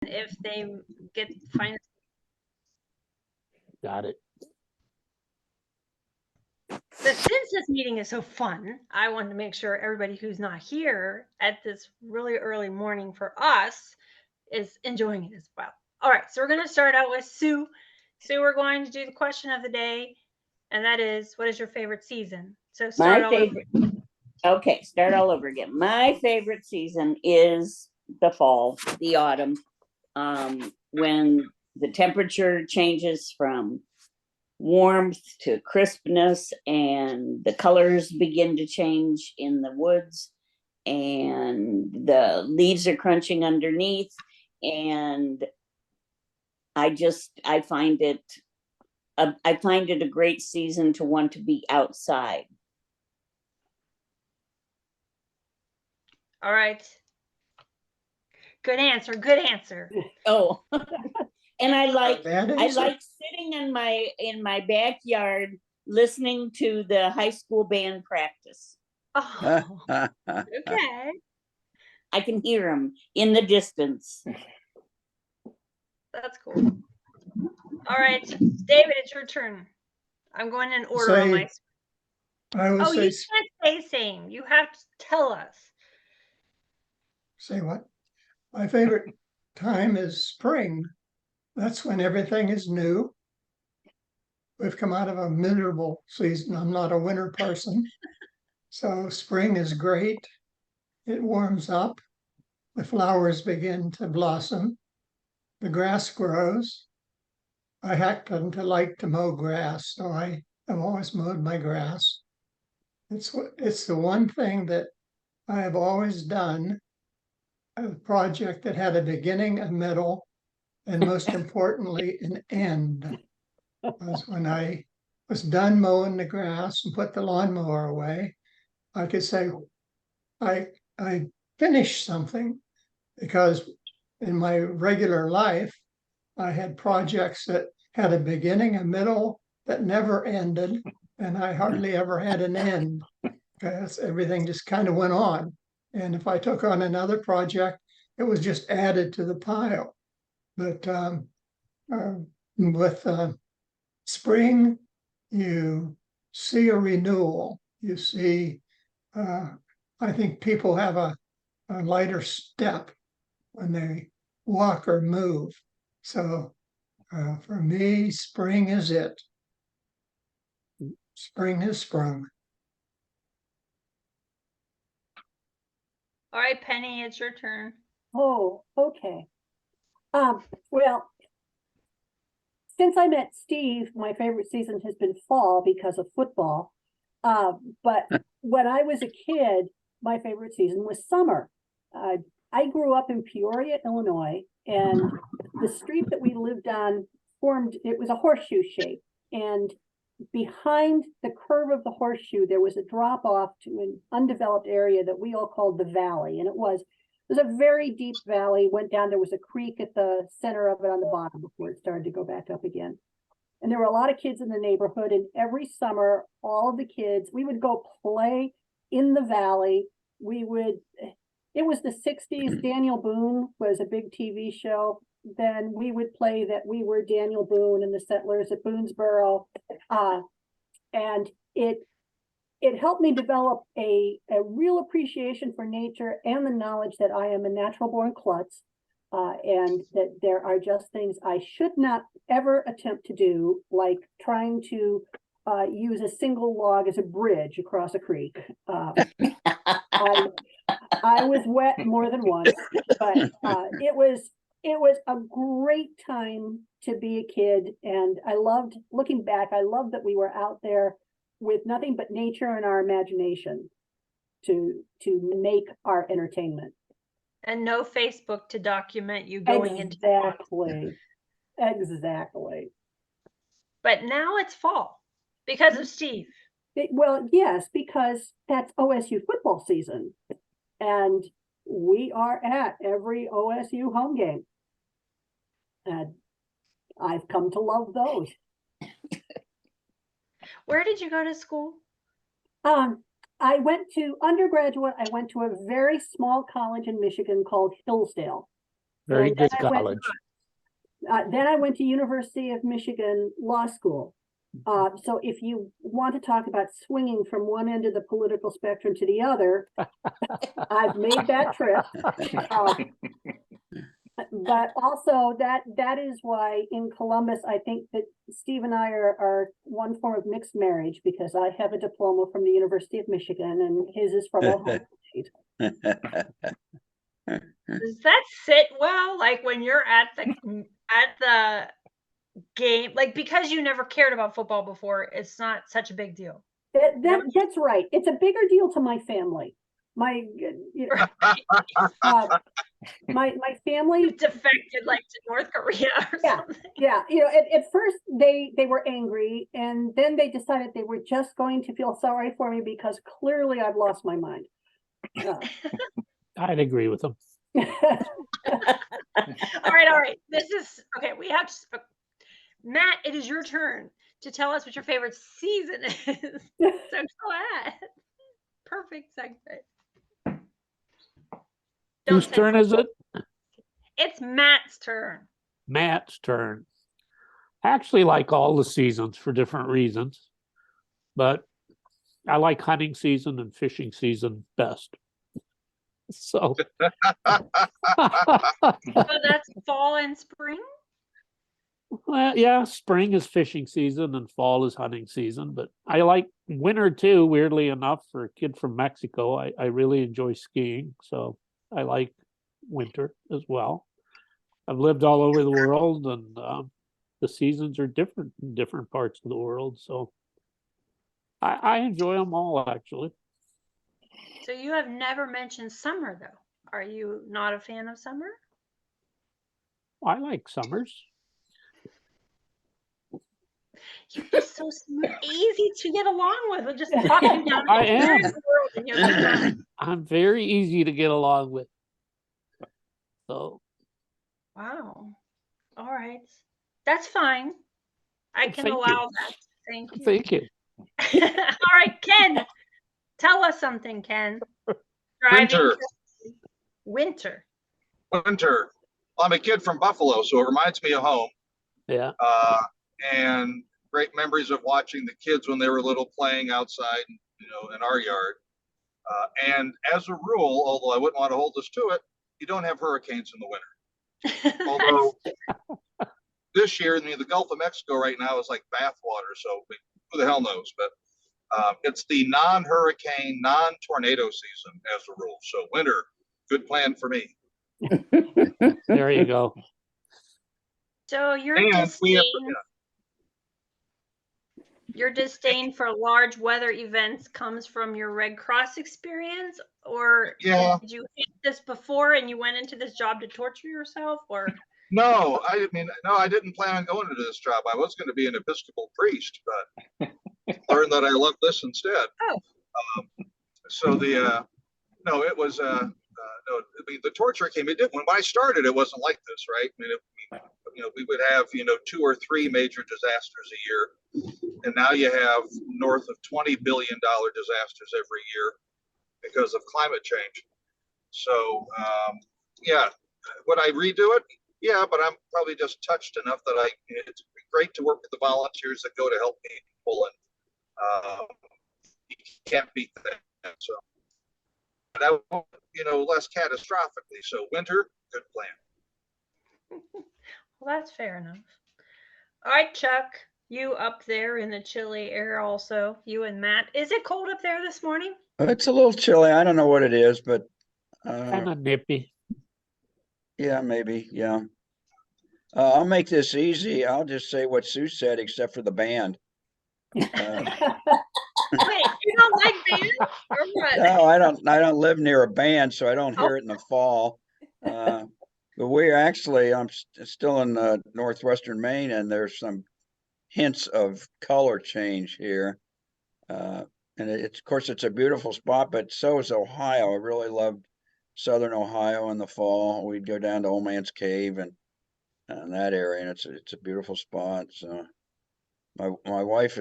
if they find. Got it. But since this meeting is so fun, I wanted to make sure everybody who's not here at this really early morning for us is enjoying it as well. All right, so we're going to start out with Sue. Sue, we're going to do the question of the day, and that is, what is your favorite season? So start My favorite. Okay, start all over again. My favorite season is the fall, the autumn, when the temperature changes from warmth to crispness and the colors begin to change in the woods and the leaves are crunching underneath, and I find it a great season to want to be outside. All right. Good answer. Good answer. Oh, and I like sitting in my backyard listening to the high school band practice. Oh, okay. I can hear them in the distance. That's cool. All right, David, it's your turn. I'm going in order on my. I would say. You can't say same. You have to tell us. Say what? My favorite time is spring. That's when everything is new. We've come out of a miserable season. I'm not a winter person. So spring is great. It warms up. The flowers begin to blossom. The grass grows. I happen to like to mow grass, so I have always mowed my grass. It's the one thing that I have always done, a project that had a beginning, a middle, and most importantly, an end. Was when I was done mowing the grass and put the lawnmower away, I could say I finished something, because in my regular life, I had projects that had a beginning, a middle, that never ended, and I hardly ever had an end, because everything just kind of went on. And if I took on another project, it was just added to the pile. But with spring, you see a renewal. You see, I think people have a lighter step when they walk or move. So for me, spring is it. Spring has sprung. All right, Penny, it's your turn. Oh, okay. Well, since I met Steve, my favorite season has been fall because of football. But when I was a kid, my favorite season was summer. I grew up in Peoria, Illinois, and the street that we lived on it was a horseshoe shape. And behind the curve of the horseshoe, there was a drop off to an undeveloped area that we all called the valley. And it was a very deep valley, went down, there was a creek at the center of it on the bottom before it started to go back up again. And there were a lot of kids in the neighborhood, and every summer, all of the kids, we would go play in the valley. It was the 60s, Daniel Boone was a big TV show. Then we would play that we were Daniel Boone and the settlers at Boonesboro. And it helped me develop a real appreciation for nature and the knowledge that I am a natural born klutz, and that there are just things I should not ever attempt to do, like trying to use a single log as a bridge across a creek. I was wet more than once, but it was a great time to be a kid. And I loved, looking back, I loved that we were out there with nothing but nature and our imagination to make our entertainment. And no Facebook to document you going into Exactly. But now it's fall because of Steve. Well, yes, because that's OSU football season. And we are at every OSU home game. And I've come to love those. Where did you go to school? I went to undergraduate. I went to a very small college in Michigan called Hillsdale. Very So good then I went- college. Then I went to University of Michigan Law School. So if you want to talk about swinging from one end of the political spectrum to the other, I've made that trip. But also that is why in Columbus, I think that Steve and I are one form of mixed marriage, because I have a diploma from the University of Michigan and his is from Ohio State. Does that sit well? Like when you're at the game, like because you never cared about football before, it's not such a big deal. That's right. It's a bigger deal to my family. My my family You defected like to North Korea or Yeah. something. Yeah, at first they were angry, and then they decided they were just going to feel sorry for me because clearly I've lost my mind. I'd agree with them. All right. This is okay. We have to, Matt, it is your turn to tell us what your favorite season is. So go ahead. Perfect segue. Whose turn is it? It's Matt's turn. Matt's turn. I actually like all the seasons for different reasons, but I like hunting season and fishing season best. So, So that's fall and spring. well, yeah, spring is fishing season and fall is hunting season, but I like winter too, weirdly enough. For a kid from Mexico, I really enjoy skiing, so I like winter as well. I've lived all over the world, and the seasons are different in different parts of the world, so I enjoy them all, actually. So you have never mentioned summer though. Are you not a fan of summer? I like summers. You're just so smooth, easy to get along with. We'll just talk you down. I am. The world and you'll be fine. I'm very easy to get along with. So Wow. All right. That's fine. I can Thank you. allow that. Thank you. thank you. All right, Ken. Tell us something, Ken. Winter. Winter. Winter. Well, I'm a kid from Buffalo, so it reminds me of home. Yeah. And great memories of watching the kids when they were little playing outside, in our yard. And as a rule, although I wouldn't want to hold us to it, you don't have hurricanes in the winter. Although this year, the Gulf of Mexico right now is like bathwater, so who the hell knows? But it's the non-hurricane, non-tornado season as a rule. So winter, good plan for me. There you go. So your And we have, disdain for large weather events comes from your Red Cross experience, or Yeah. did you hate this before and you went into this job to torture yourself, or? No, I didn't plan on going into this job. I was going to be an Episcopal priest, but learned that I love this instead. Oh. So no, it was, no, the torture came, when I started, it wasn't like this, right? We would have, 2 or 3 major disasters a year. And now you have north of $20 billion disasters every year because of climate change. So, yeah, would I redo it? Yeah, but I'm probably just touched enough that it's great to work with the volunteers that go to help people, and you can't beat that. So, that, less catastrophically. So winter, good plan. Well, that's fair enough. All right, Chuck, you up there in the chilly air also, you and Matt. Is it cold up there this morning? It's a little chilly. I don't know what it is, but Kind of nippy. yeah, maybe. Yeah. I'll make this easy. I'll just say what Sue said, except for the band. Wait, you don't like band or what? No, I don't live near a band, so I don't hear it in the fall. But I'm still in northwestern Maine, and there's some hints of color change here. And of course, it's a beautiful spot, but so is Ohio. I really loved southern Ohio in the fall. We'd go down to Old Man's Cave and that area, and it's a beautiful spot. So my wife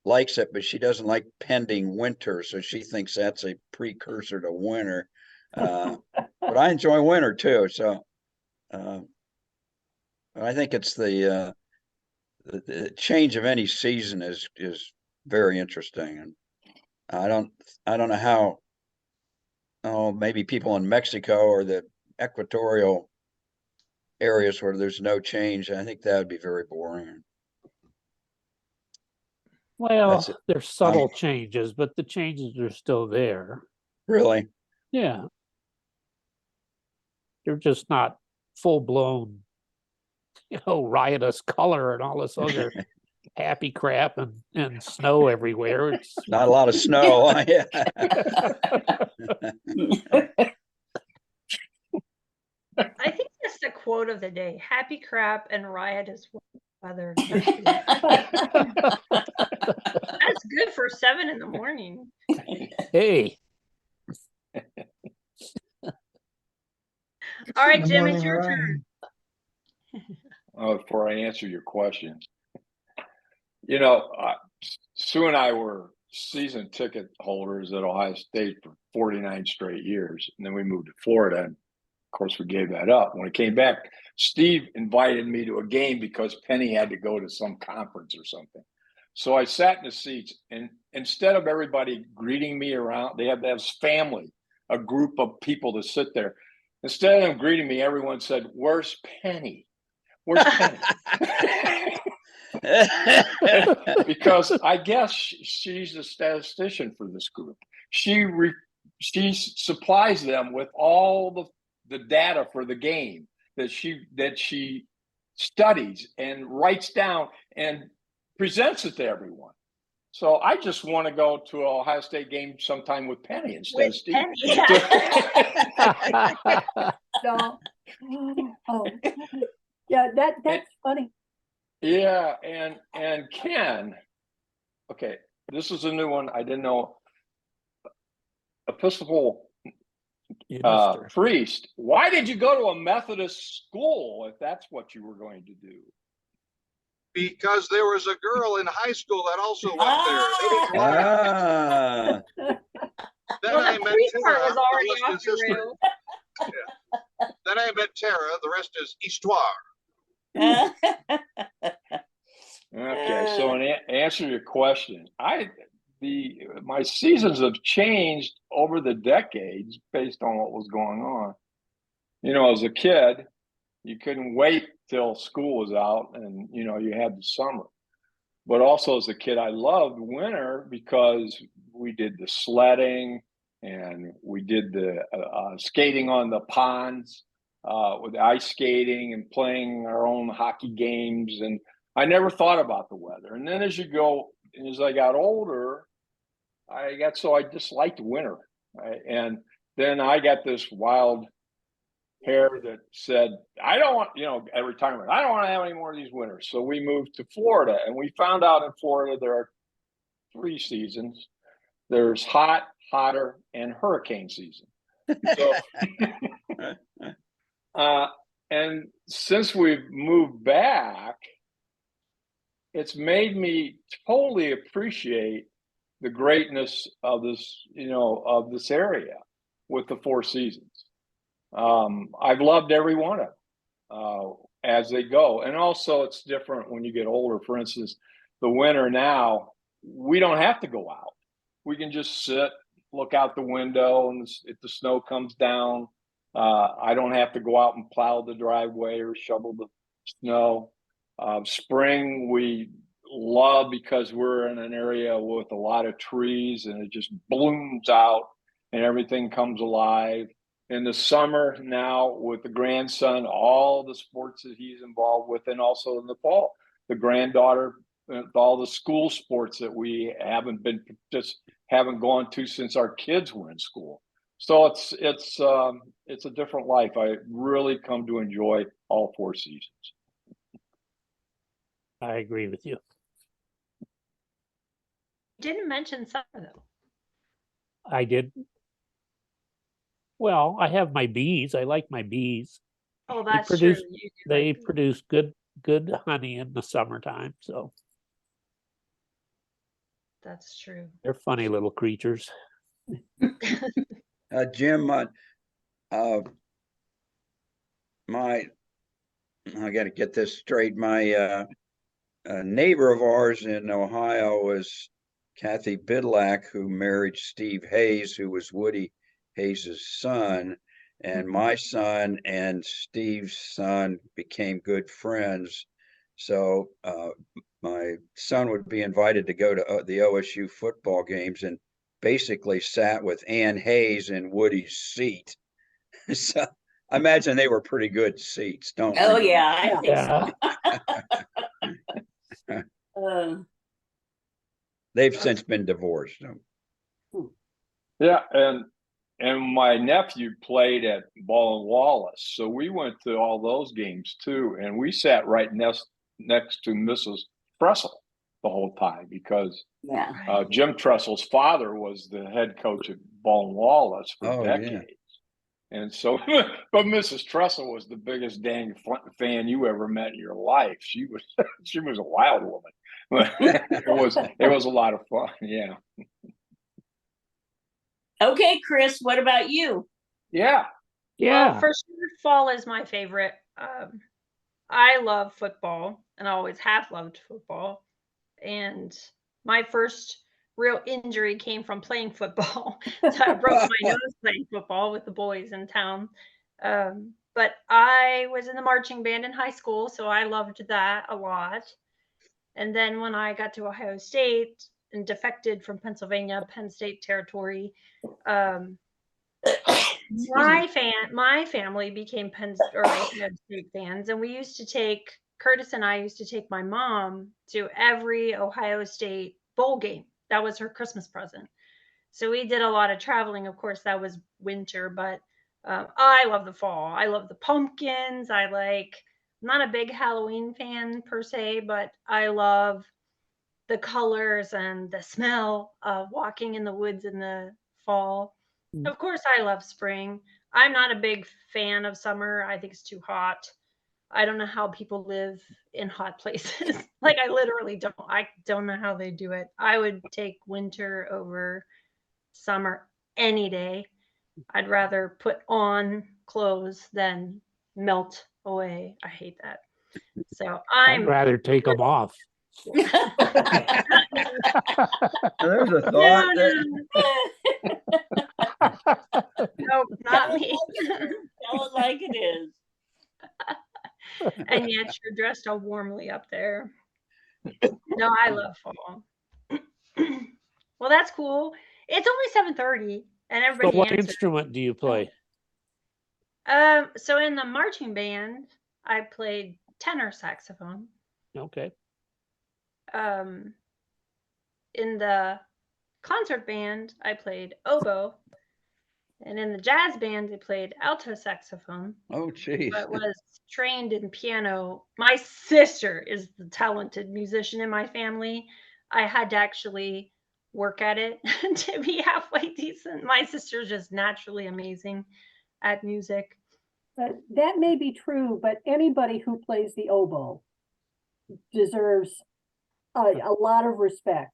likes it, but she doesn't like pending winter, so she thinks that's a precursor to winter. But I enjoy winter too. So I think it's the change of any season is very interesting, and I don't know how. Oh, maybe people in Mexico or the equatorial areas where there's no change. I think that would be very boring. Well, That's it. there's subtle changes, but the changes are still there. Really? Yeah. They're just not full blown, riotous color and all this other happy crap and snow everywhere. It's Not a lot of snow. Yeah. I think that's the quote of the day. Happy crap and riotous weather. That's good for 7 in the morning. Hey. All right, The Jim, morning it's your rain. turn. Before I answer your question, Sue and I were season ticket holders at Ohio State for 49 straight years, and then we moved to Florida, and of course we gave that up. When I came back, Steve invited me to a game because Penny had to go to some conference or something. So I sat in the seats, and instead of everybody greeting me around, they had to have family, a group of people to sit there. Instead of them greeting me, everyone said, "Where's Penny? Where's Penny?" Because I guess she's a statistician for this group. She supplies them with all the data for the game that she studies and writes down and presents it to everyone. So I just want to go to an Ohio State game sometime with Penny instead of Steve. Penny, yeah. No. Oh, yeah, that's funny. Yeah, and Ken, okay, this is a new one. I didn't know. Episcopal priest, why did you go to a Methodist school if that's what you were going to do? Because there was a girl in high school that also went there. Then Well, I the met priest Tara. part was The already rest off is the history. rails. Yeah. Then I met Tara. The rest is histoire. Okay, so in answer to your question, my seasons have changed over the decades based on what was going on. As a kid, you couldn't wait till school was out, and you had the summer. But also as a kid, I loved winter because we did the sledding and we did the skating on the ponds with ice skating and playing our own hockey games. And I never thought about the weather. And then as I got older, I just liked winter. Right? And then I got this wild hair that said, I don't want, at retirement, I don't want to have any more of these winters. So we moved to Florida, and we found out in Florida there are 3 seasons. There's hot, hotter, and hurricane season. So, and since we've moved back, it's made me totally appreciate the greatness of this, of this area with the 4 seasons. I've loved every one of them as they go. And also it's different when you get older. For instance, the winter now, we don't have to go out. We can just sit, look out the window, and if the snow comes down, I don't have to go out and plow the driveway or shovel the snow. Spring, we love because we're in an area with a lot of trees and it just blooms out and everything comes alive. In the summer now with the grandson, all the sports that he's involved with, and also in the fall, the granddaughter, all the school sports that we haven't gone to since our kids were in school. So it's a different life. I really come to enjoy all 4 seasons. I agree with you. Didn't mention summer though. I did. Well, I have my bees. I like my bees. Oh, that's true. They produce good honey in the summertime. So that's true. They're funny little creatures. Jim, my I got to get this straight. My neighbor of ours in Ohio was Kathy Bidlack, who married Steve Hayes, who was Woody Hayes's son. And my son and Steve's son became good friends. So my son would be invited to go to the OSU football games and basically sat with Ann Hayes in Woody's seat. So I imagine they were pretty good seats, don't Oh, you? yeah, I think so. Yeah. They've since been divorced. So. Yeah, and my nephew played at Ball and Wallace, so we went to all those games too, and we sat right next to Mrs. Tressel the whole time because Yeah. Jim Tressel's father was the head coach at Ball and Wallace for Oh, yeah. decades. And so, but Mrs. Tressel was the biggest dang fan you ever met in your life. She was a wild woman. It was a lot of fun. Yeah. Okay, Chris, what about you? Yeah. Yeah. Well, for sure, fall is my favorite. I love football and I always have loved football. And my first real injury came from playing football. So I broke my nose playing football with the boys in town. But I was in the marching band in high school, so I loved that a lot. And then when I got to Ohio State and defected from Pennsylvania, Penn State territory, my family became Penn or Ohio State fans, and we used to take Curtis and I used to take my mom to every Ohio State bowl game. That was her Christmas present. So we did a lot of traveling. Of course, that was winter, but I love the fall. I love the pumpkins. I'm not a big Halloween fan per se, but I love the colors and the smell of walking in the woods in the fall. Of course, I love spring. I'm not a big fan of summer. I think it's too hot. I don't know how people live in hot places. I literally don't. I don't know how they do it. I would take winter over summer any day. I'd rather put on clothes than melt away. I hate that. So I'd rather take them off. There's a thought. No, not me. Tell it like it is. And yet you're dressed all warmly up there. No, I love fall. Well, that's cool. It's only 7:30 and So everybody what answered. instrument do you play? So in the marching band, I played tenor saxophone. Okay. In the concert band, I played oboe. And in the jazz band, I played alto saxophone. Oh, geez. But was trained in piano. My sister is the talented musician in my family. I had to actually work at it to be halfway decent. My sister's just naturally amazing at music. That may be true, but anybody who plays the oboe deserves a lot of respect.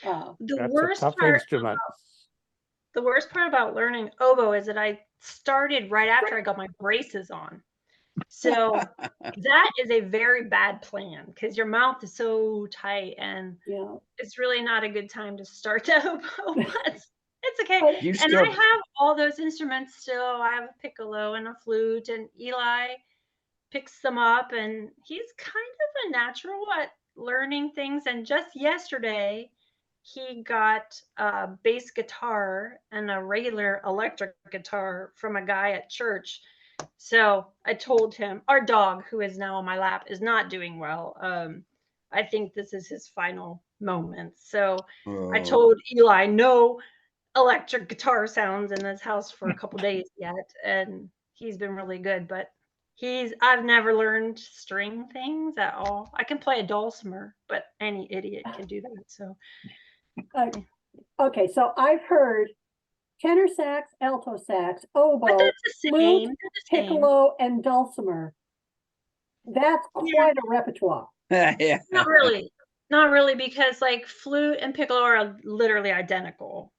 The That's worst a tough part instrument. The worst part about learning oboe is that I started right after I got my braces on. So that is a very bad plan because your mouth is so tight and Yeah. it's really not a good time to start the oboe, but it's okay. You And still, I have all those instruments still. I have a piccolo and a flute, and Eli picks them up, and he's kind of a natural at learning things. And just yesterday, he got a bass guitar and a regular electric guitar from a guy at church. So I told him, our dog, who is now on my lap, is not doing well. I think this is his final moment. So I told Eli, no electric guitar sounds in this house for a couple days yet. And he's been really good, but I've never learned string things at all. I can play a dulcimer, but any idiot can do that. So Okay, so I've heard tenor sax, alto sax, but oboe, that's the flute, same. They're the same. piccolo, and dulcimer. That's quite a repertoire. yeah. Not really. Not really, because flute and piccolo are literally identical.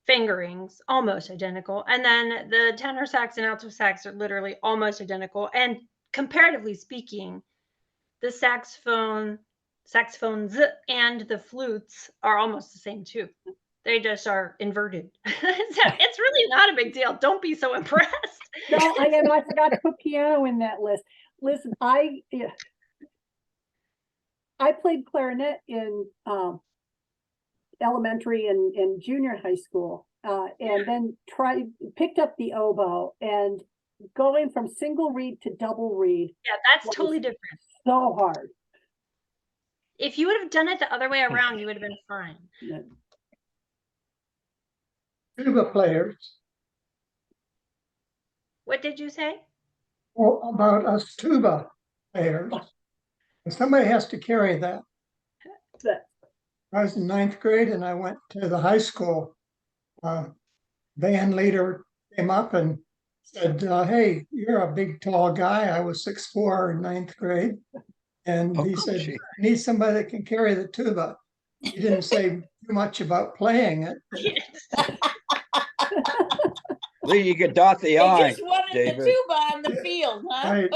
Fingerings, almost identical. And then the tenor sax and alto sax are literally almost identical. And comparatively speaking, the saxophones and the flutes are almost the same too. They just are inverted. So it's really not a big deal. Don't be so impressed. No, I forgot to put piano in that list. Listen, I played clarinet in elementary and junior high school, and then picked up the oboe, and going from single reed to double reed. Yeah, that's totally different. So hard. If you would have done it the other way around, you would have been fine. Yeah. Tuba players. What did you say? Well, about us tuba players. And somebody has to carry that. But I was in 9th grade and I went to the high school. Band leader came up and said, hey, you're a big, tall guy. I was 6'4" in 9th grade. And he said, gee. I need somebody that can carry the tuba. He didn't say too much about playing it. Lee, you could dot the They I, just wanted David. the tuba on the field, huh?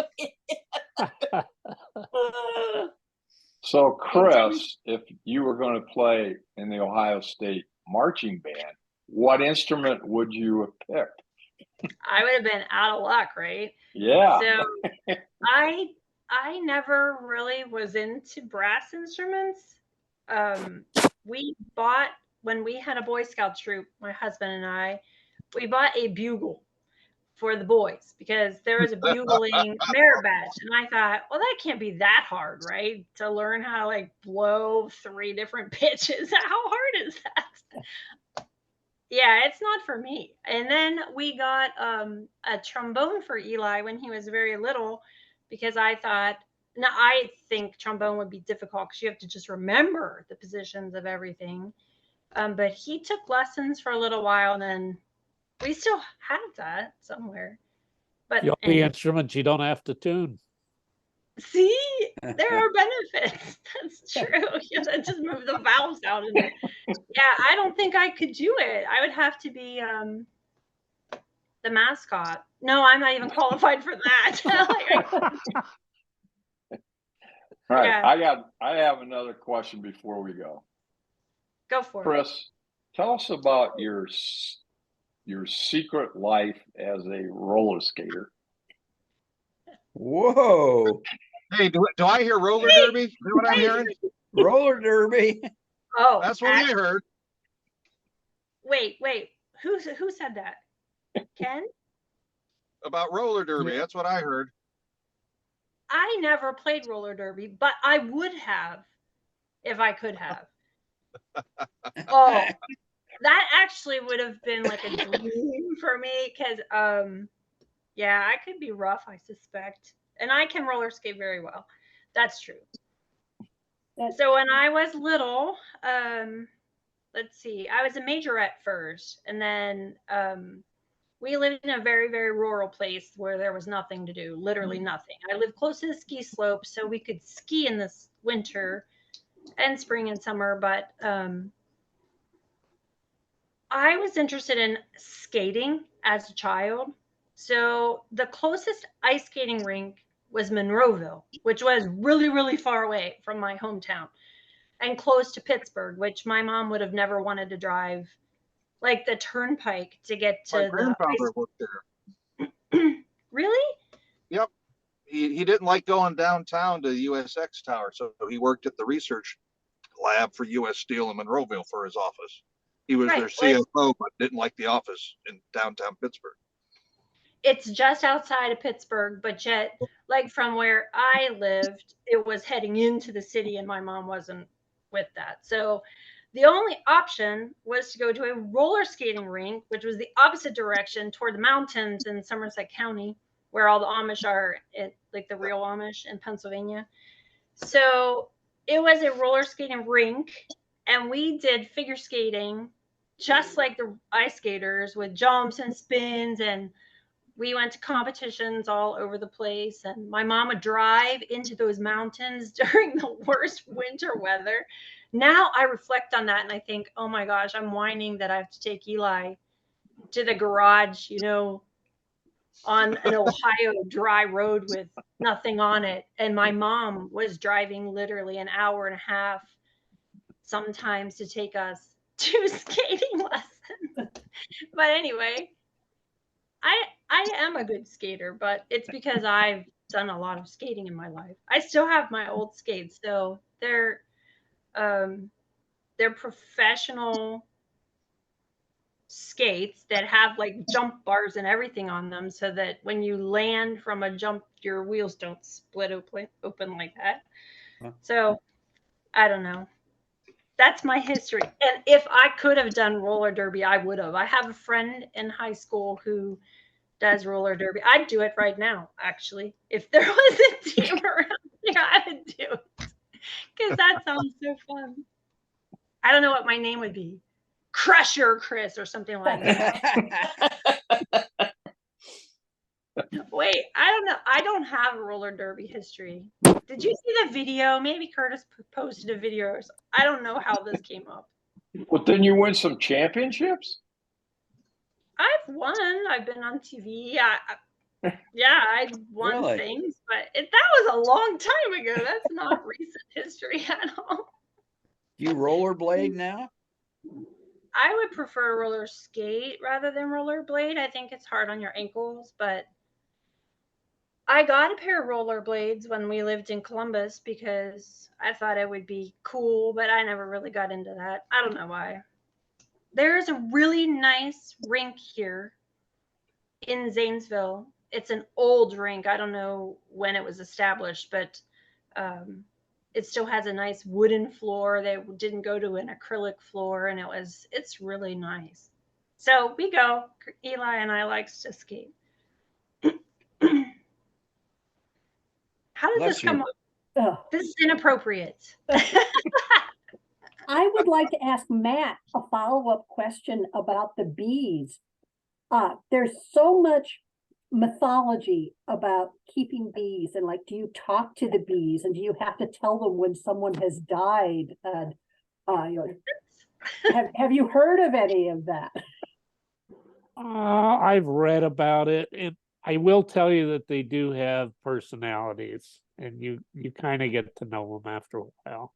Right. So, Chris, if you were going to play in the Ohio State marching band, what instrument would you have picked? I would have been out of luck, right? Yeah. So I never really was into brass instruments. We bought, when we had a Boy Scout troop, my husband and I, we bought a bugle for the boys because there was a bugling merit badge. And I thought, well, that can't be that hard, right? To learn how to like blow 3 different pitches. How hard is that? Yeah, it's not for me. And then we got a trombone for Eli when he was very little because I thought, now I think trombone would be difficult because you have to just remember the positions of everything. But he took lessons for a little while, and then we still have that somewhere. But The only instrument you don't have to tune. see, there are benefits. That's true. You have to just move the valves out. And yeah, I don't think I could do it. I would have to be the mascot. No, I'm not even qualified for that. All right. Yeah. I have another question before we go. Go for it. Chris, tell us about your secret life as a roller skater. Whoa, Hey, do I hear roller derby? Is that what I'm hearing? roller derby. Oh, That's what I heard. wait. Who said that? Ken? About roller derby. That's what I heard. I never played roller derby, but I would have if I could have. Oh, that actually would have been like a dream for me because yeah, I could be rough, I suspect. And I can roller skate very well. That's true. So when I was little, let's see, I was a majorette first, and then we lived in a very, very rural place where there was nothing to do, literally nothing. I lived close to the ski slope, so we could ski in this winter and spring and summer, but I was interested in skating as a child. So the closest ice skating rink was Monroeville, which was really, really far away from my hometown and close to Pittsburgh, which my mom would have never wanted to drive like the turnpike to get to My the grandfather worked there. Really? Yep. He didn't like going downtown to USX Tower, so he worked at the research lab for US Steel in Monroeville for his office. He was their CFO, but didn't like the office in downtown Pittsburgh. It's just outside of Pittsburgh, but yet, like from where I lived, it was heading into the city, and my mom wasn't with that. So the only option was to go to a roller skating rink, which was the opposite direction toward the mountains in Somerset County, where all the Amish are, like the real Amish in Pennsylvania. So it was a roller skating rink, and we did figure skating just like the ice skaters with jumps and spins, and we went to competitions all over the place. And my mom would drive into those mountains during the worst winter weather. Now I reflect on that and I think, oh my gosh, I'm whining that I have to take Eli to the garage, on an Ohio dry road with nothing on it. And my mom was driving literally an hour and a half sometimes to take us to skating lessons. But anyway, I am a good skater, but it's because I've done a lot of skating in my life. I still have my old skates, so um they're professional skates that have like jump bars and everything on them so that when you land from a jump your wheels don't split open like that. Huh. So I don't know. That's my history. And if I could have done roller derby, I would have. I have a friend in high school who does roller derby. I'd do it right now, actually. If there was a team around here, I would do it. Because that sounds so fun. I don't know what my name would be. Crusher Chris or something like that. Wait, I don't know. I don't have a roller derby history. Did you see the video? Maybe Curtis posted a video. Or I don't know how this came up. Well, didn't you win some championships? I've won. I've been on TV. Yeah, I won Really? things, but that was a long time ago. That's not recent history at all. You rollerblade now? I would prefer roller skate rather than rollerblade. I think it's hard on your ankles, but I got a pair of rollerblades when we lived in Columbus because I thought it would be cool, but I never really got into that. I don't know why. There's a really nice rink here in Zanesville. It's an old rink. I don't know when it was established, but it still has a nice wooden floor. They didn't go to an acrylic floor, and it's really nice. So we go. Eli and I likes to skate. How does Bless this come you. up? Ugh. This is inappropriate. I would like to ask Matt a follow-up question about the bees. There's so much mythology about keeping bees, and like, do you talk to the bees, and do you have to tell them when someone has died? And have you heard of any of that? I've read about it, and I will tell you that they do have personalities, and you kind of get to know them after a while.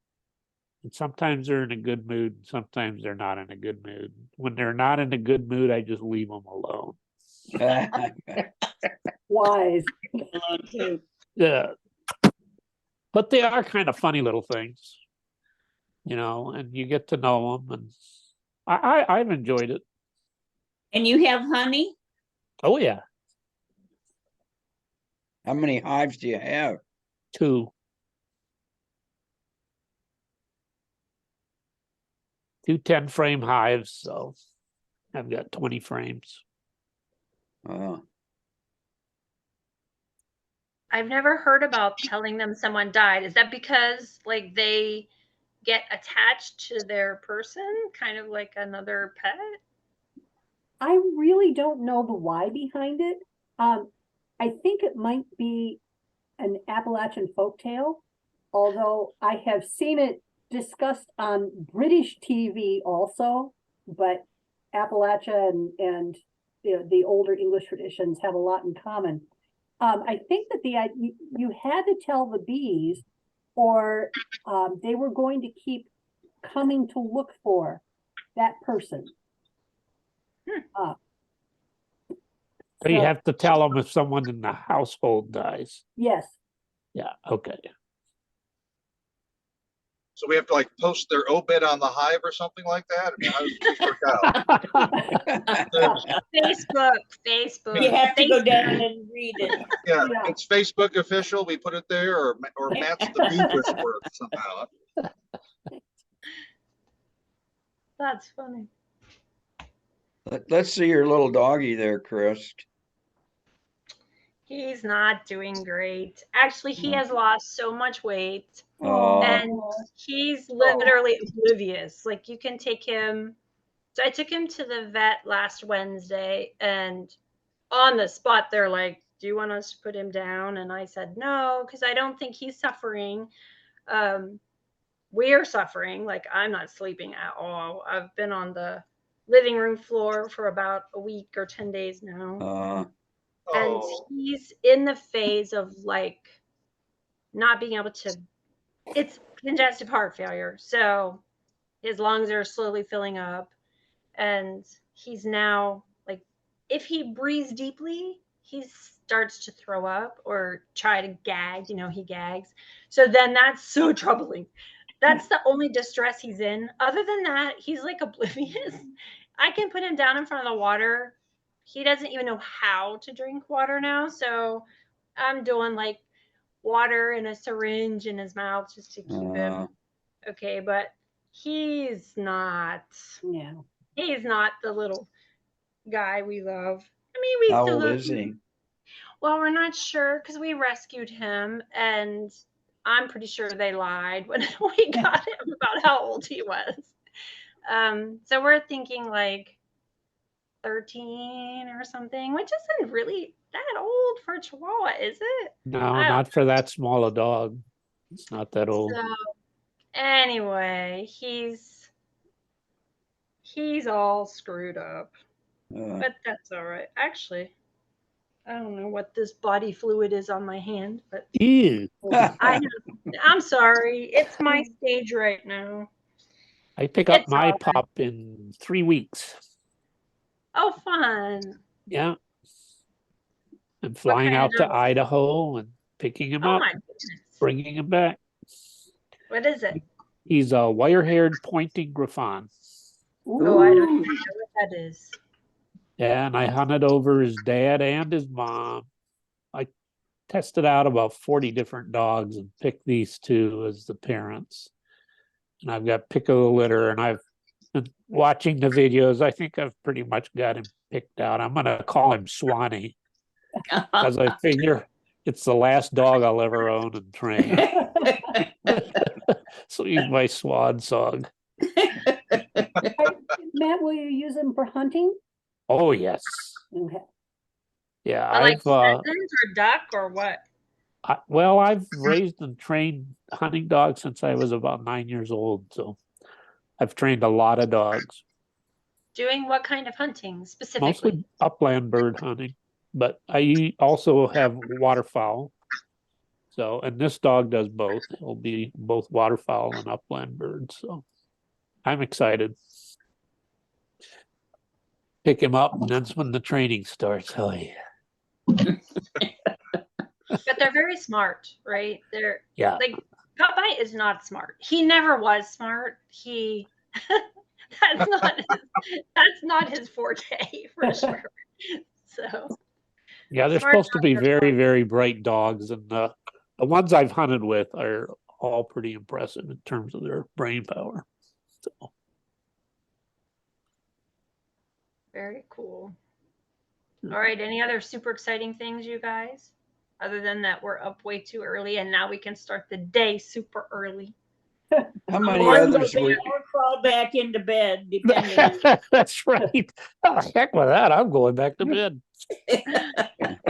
And sometimes they're in a good mood, and sometimes they're not in a good mood. When they're not in a good mood, I just leave them alone. Wise. Yeah, but they are kind of funny little things, and you get to know them, and I've enjoyed it. And you have honey? Oh yeah, How many hives do you have? 2. 2 10-frame hives, so I've got 20 frames. I've never heard about telling them someone died. Is that because like they get attached to their person, kind of like another pet? I really don't know the why behind it. I think it might be an Appalachian folktale, although I have seen it discussed on British TV also, but Appalachia and the older English traditions have a lot in common. I think that you had to tell the bees, or they were going to keep coming to look for that person. So you have to tell them if someone in the household dies. Yes. Yeah, okay. So we have to like post their obit on the hive or something like that? I mean, how does this work out? Facebook. You have to go down and read it. Yeah, it's Facebook official. We put it there, or Matt's the bee whisperer somehow. That's funny. Let's see your little doggy there, Chris. He's not doing great. Actually, he has lost so much weight. And he's literally oblivious. Like you can take him. So I took him to the vet last Wednesday, and on the spot, they're like, "Do you want us to put him down?" And I said, "No, because I don't think he's suffering. We're suffering. Like I'm not sleeping at all. I've been on the living room floor for about a week or 10 days now." and Oh, he's in the phase of like not being able to, it's congestive heart failure. So his lungs are slowly filling up, and he's now like, if he breathes deeply, he starts to throw up or try to gag, he gags. So then that's so troubling. That's the only distress he's in. Other than that, he's like oblivious. I can put him down in front of the water. He doesn't even know how to drink water now. So I'm doing like water in a syringe in his mouth just to keep him okay. But he's not Yeah. he's not the little guy we love. I mean, we How still old love is he? him. Well, we're not sure because we rescued him, and I'm pretty sure they lied when we got him about how old he was. So we're thinking like 13 or something, which isn't really that old for a Chihuahua, is it? No, I don't not for that small a dog. It's not that old. So anyway, he's all screwed up, but that's all right. Actually, I don't know what this body fluid is on my hand, but Ew. I'm sorry. It's my stage right now. I pick up It's my all right. pup in 3 weeks. Oh, fun. Yeah. I'm What flying kind of out to dog? Idaho and picking him Oh up, my goodness. bringing him back. What is it? He's a wire-haired pointing Griffon. Oh, I don't even Ooh. know what that is. Yeah, and I hunted over his dad and his mom. I tested out about 40 different dogs and picked these two as the parents. And I've got pick of the litter, and I've been watching the videos. I think I've pretty much got him picked out. I'm going to call him Swanee because I figure it's the last dog I'll ever own and train. So he's my swan song. Matt, will you use them for hunting? Oh, yes. Okay. Yeah, Or like I've pheasants or duck or what? well, I've raised and trained hunting dogs since I was about 9 years old. So I've trained a lot of dogs, Doing what kind of hunting specifically? mostly upland bird hunting, but I also have waterfowl. So, and this dog does both. He'll be both waterfowl and upland birds. So I'm excited. Pick him up, and that's when the training starts. Oh, yeah. But they're very smart, right? They're Yeah. like Popeye is not smart. He never was smart. He that's not his forte for sure. So Yeah, they're smart supposed to dogs be are very, fun. very bright dogs, and the ones I've hunted with are all pretty impressive in terms of their brain power. So Very cool. All right. Any other super exciting things, you guys? Other than that, we're up way too early, and now we can start the day super early. How many Or others Or were, crawl back into bed, depending on. that's right. Oh, heck with that. I'm going back to bed.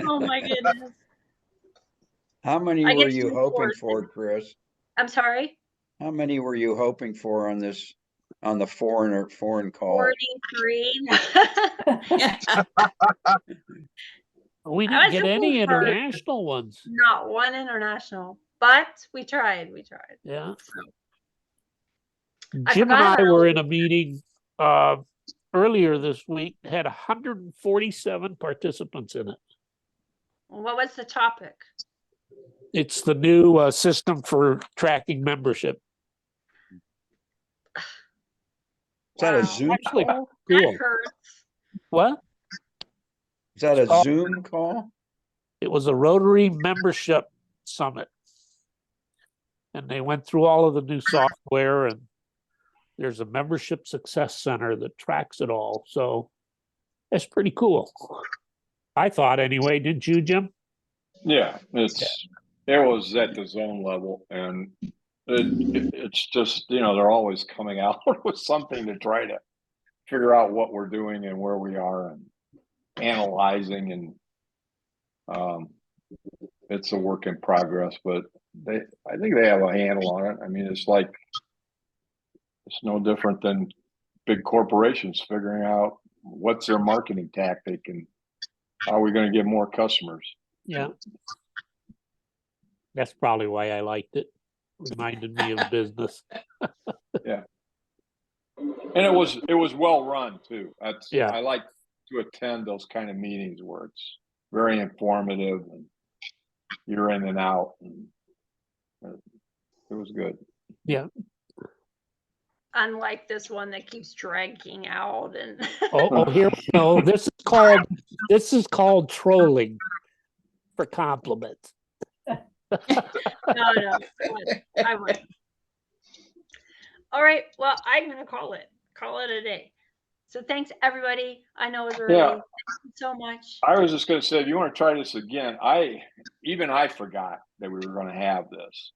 Oh my goodness. how many I were get you too hoping bored. for, Chris? I'm sorry. How many were you hoping for on this, on the foreign call? 43. We I didn't was get hoping any for international ones. not one international, but we tried. We tried. Yeah. I Jim and forgot I about were in a meeting earlier this week, had 147 participants in it. what was the topic? It's the new system for tracking membership. Is that a Wow. Zoom Actually, call? That cool. hurts. What? Is that a Oh. Zoom call? It was a Rotary membership summit. And they went through all of the new software, and there's a membership success center that tracks it all. So that's pretty cool. I thought anyway, didn't you, Jim? yeah, it was at the zone level, and it's just, they're always coming out with something to try to figure out what we're doing and where we are and analyzing, and it's a work in progress, but I think they have a handle on it. I mean, it's no different than big corporations figuring out what's their marketing tactic and How are we going to get more customers? Yeah. That's probably why I liked it. Reminded me of business. And it was well run too. Yeah. I like to attend those kind of meetings where it's very informative and you're in and out, and it was good. Yeah. Unlike this one that keeps dragging out and Oh, here we go. This is called trolling for compliments. no, I would. All right, well, I'm gonna call it a day. So thanks everybody. I know it's early. Yeah. Thank you so much. I was just going to say, if you want to try this again, I forgot that we were going to have this.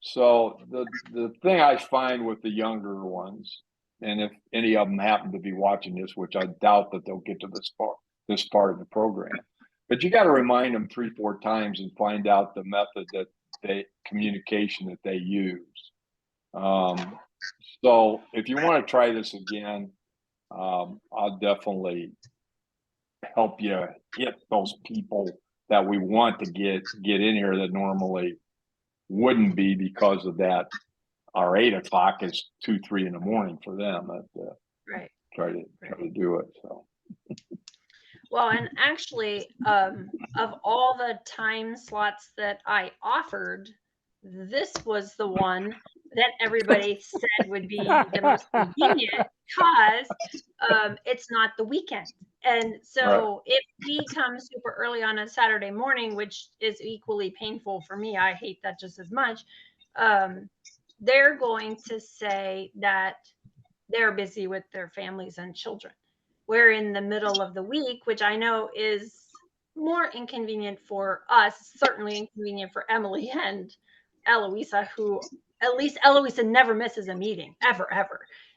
So the thing I find with the younger ones, and if any of them happen to be watching this, which I doubt that they'll get to this part of the program, but you got to remind them 3-4 times and find out the method that communication that they use. So if you want to try this again, I'll definitely help you hit those people that we want to get in here that normally wouldn't be because of that. Our 8 o'clock is 2-3 in the morning for them. Right. Try to do it. So. Well, and actually, of all the time slots that I offered, this was the one that everybody said would be the most convenient because it's not the weekend. And so if we come super early on a Saturday morning, which is equally painful for me, I hate that just as much. They're going to say that they're busy with their families and children. We're in the middle of the week, which I know is more inconvenient for us, certainly inconvenient for Emily and Eloisa, who at least Eloisa never misses a meeting, ever.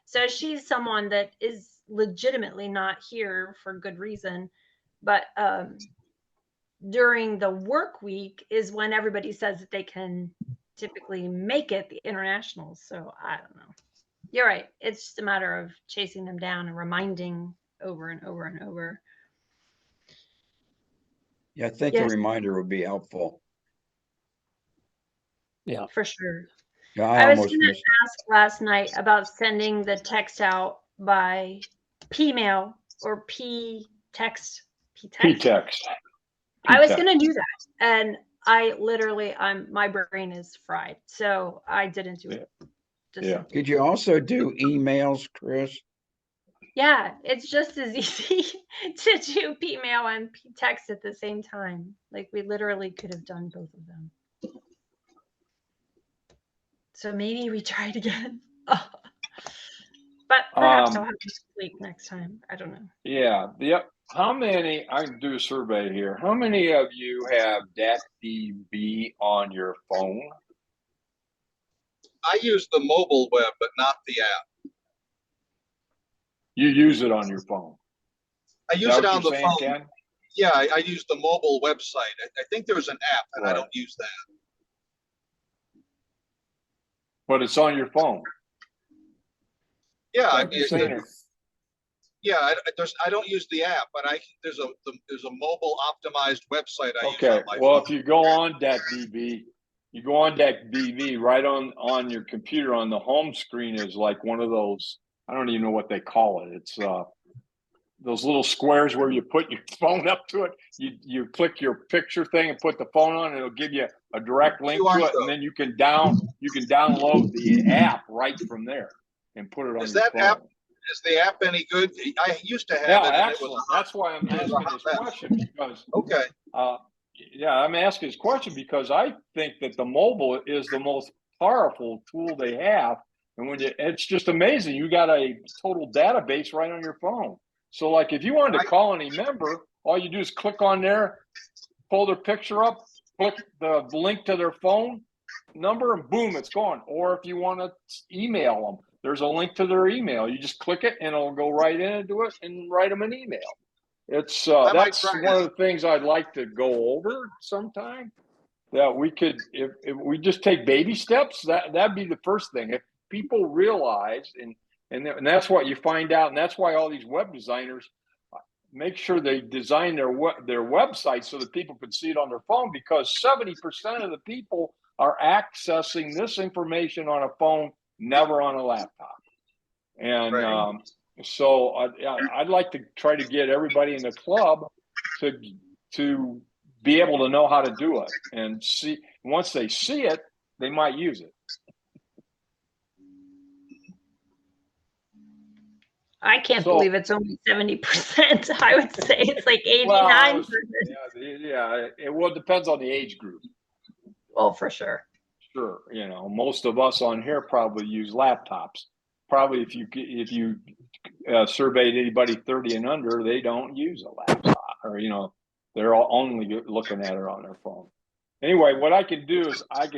So she's someone that is legitimately not here for good reason. But during the work week is when everybody says that they can typically make it, the internationals. So I don't know. You're right. It's just a matter of chasing them down and reminding over and over and over. Yeah, I think a reminder would be helpful. Yeah, for sure. Yeah, I was almost going to missed ask last night about sending the text out by P-mail or P-text. P-text. I was going to do that, and I literally, my brain is fried, so I didn't do it. Yeah. Could you also do emails, Chris? Yeah, it's just as easy to do P-mail and P-text at the same time. Like we literally could have done both of them. So maybe we try it again. Oh. But perhaps I'll have to sleep next time. I don't know. Yeah. How many, I can do a survey here. How many of you have DAT-DB on your phone? I use the mobile web, but not the app. You use it on your phone? I use it on the phone. Ken? Yeah, I use the mobile website. I think there's an app, and I don't use that. But it's on your phone. Yeah, I don't use the app, but there's a mobile optimized website I use on my phone. If you go on DAT-DB, right on your computer on the home screen is like one of those, I don't even know what they call it. It's those little squares where you put your phone up to it. You click your picture thing and put the phone on, and it'll give you a direct link to it, and then you can download the app right from there and put it on your phone. Is the app any good? I used to have it. Yeah, excellent. That's why I'm asking this question because. Okay. I'm asking this question because I think that the mobile is the most powerful tool they have, and it's just amazing. You got a total database right on your phone. So, like, if you wanted to call any member, all you do is click on there, pull their picture up, click the link to their phone number, and boom, it's gone. Or if you want to email them, there's a link to their email. You just click it, and it'll go right into it and write them an email. It's that's one of the things I'd like to go over sometime. That we could, if we just take baby steps, that'd be the first thing. If people realize, and that's what you find out, and that's why all these web designers, make sure they design their website so that people can see it on their phone, because 70% of the people are accessing this information on a phone, never on a laptop. And Right. so I'd like to try to get everybody in the club to be able to know how to do it, and see, once they see it, they might use it. I can't So- believe it's only 70%. I would say it's like 89%. Yeah, it depends on the age group. Well, for sure. Sure, most of us on here probably use laptops. Probably if you surveyed anybody 30 and under, they don't use a laptop, or they're all only looking at it on their phone. Anyway, what I can do is I've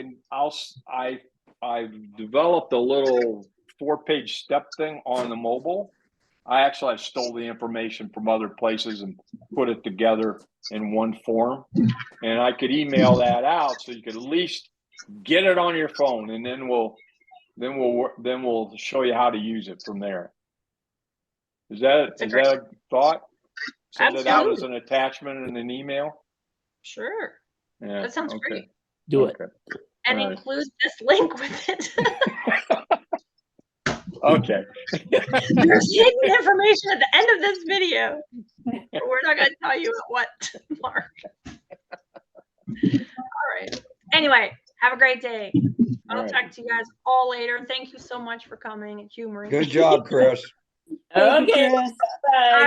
developed a little 4-page step thing on the mobile. I stole the information from other places and put it together in one form, and I could email that out so you could at least get it on your phone, and then we'll show you how to use it from there. Is that a thought? Send it out as an attachment in an email? Sure. Yeah. That sounds great. Do it. And All right. include this link with it. Okay. There's hidden information at the end of this video. But we're not going to tell you what, Mark. All right. Anyway, have a great day. I'll Right. talk to you guys all later. Thank you so much for coming and humoring. Good job, Chris. Thank you, Okay, Chris. bye.